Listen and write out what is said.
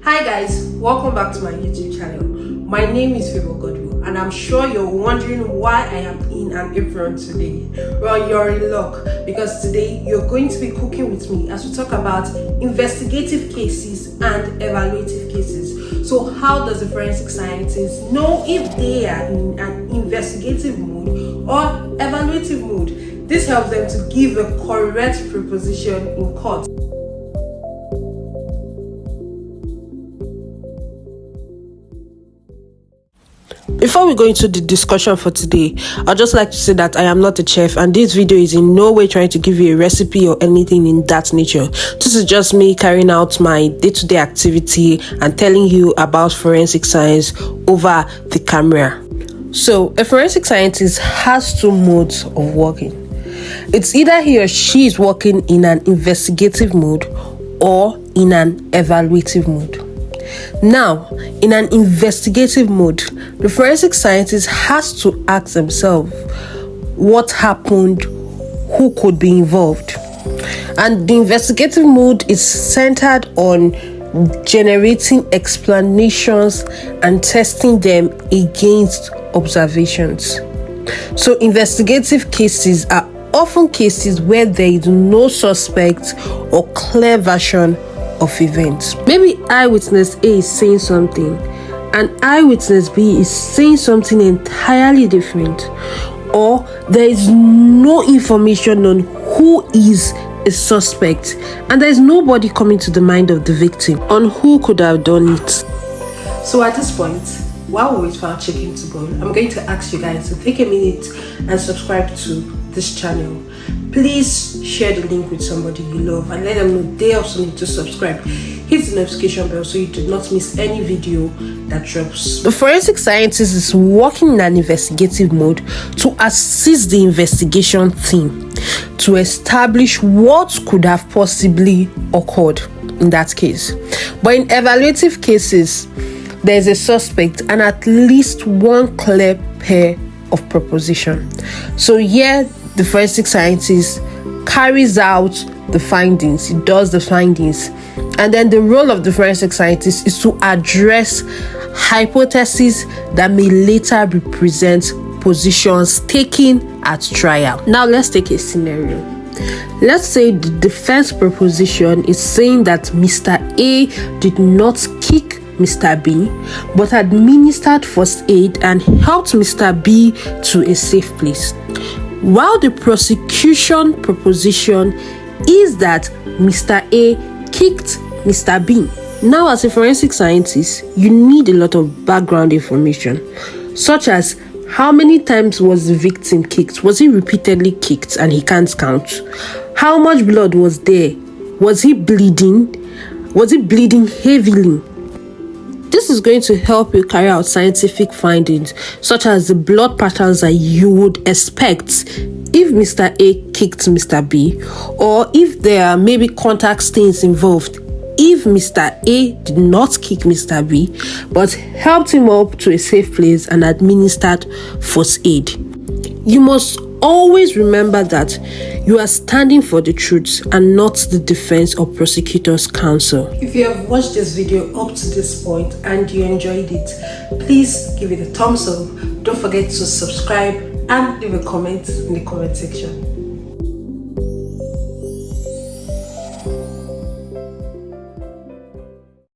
Hi guys, welcome back to my YouTube channel. My name is Godwill, and I'm sure you're wondering why I am in an apron today. Well, you're in luck, because today you're going to be cooking with me as we talk about investigative cases and evaluative cases. So how does a forensic scientist know if they are in an investigative mood or evaluative mood? This helps them to give a correct proposition in court. Before we go into the discussion for today, I'd just like to say that I am not a chef, and this video is in no way trying to give you a recipe or anything in that nature. This is just me carrying out my day-to-day activity and telling you about forensic science over the camera. So, a forensic scientist has two modes of working. It's either he or she is working in an investigative mode or in an evaluative mode. Now, in an investigative mode, the forensic scientist has to ask themselves what happened, who could be involved. And the investigative mode is centered on generating explanations and testing them against observations. So, investigative cases are often cases where there is no suspect or clear version of events. Maybe eyewitness A is saying something and eyewitness B is saying something entirely different, or there is no information on who is a suspect and there is nobody coming to the mind of the victim on who could have done it. So at this point, while we wait for our chicken to boil, I'm going to ask you guys to take a minute and subscribe to this channel. Please share the link with somebody you love and let them know they also need to subscribe. Hit the notification bell so you do not miss any video that drops. The forensic scientist is working in an investigative mode to assist the investigation team to establish what could have possibly occurred in that case. But in evaluative cases, there is a suspect and at least one clear pair of proposition. So here, the forensic scientist carries out the findings, he does the findings, and then the role of the forensic scientist is to address hypotheses that may later represent positions taken at trial. Now let's take a scenario. Let's say the defense proposition is saying that Mr. A did not kick Mr. B, but administered first aid and helped Mr. B to a safe place. While the prosecution proposition is that Mr. A kicked Mr. B. Now, as a forensic scientist, you need a lot of background information, such as how many times was the victim kicked? Was he repeatedly kicked and he can't count? How much blood was there? Was he bleeding? Was he bleeding heavily? This is going to help you carry out scientific findings, such as the blood patterns that you would expect if Mr. A kicked Mr. B, or if there are maybe contact stains involved if Mr. A did not kick Mr. B, but helped him up to a safe place and administered first aid. You must always remember that you are standing for the truth and not the defense or prosecutor's counsel. If you have watched this video up to this point and you enjoyed it, please give it a thumbs up. Don't forget to subscribe and leave a comment in the comment section.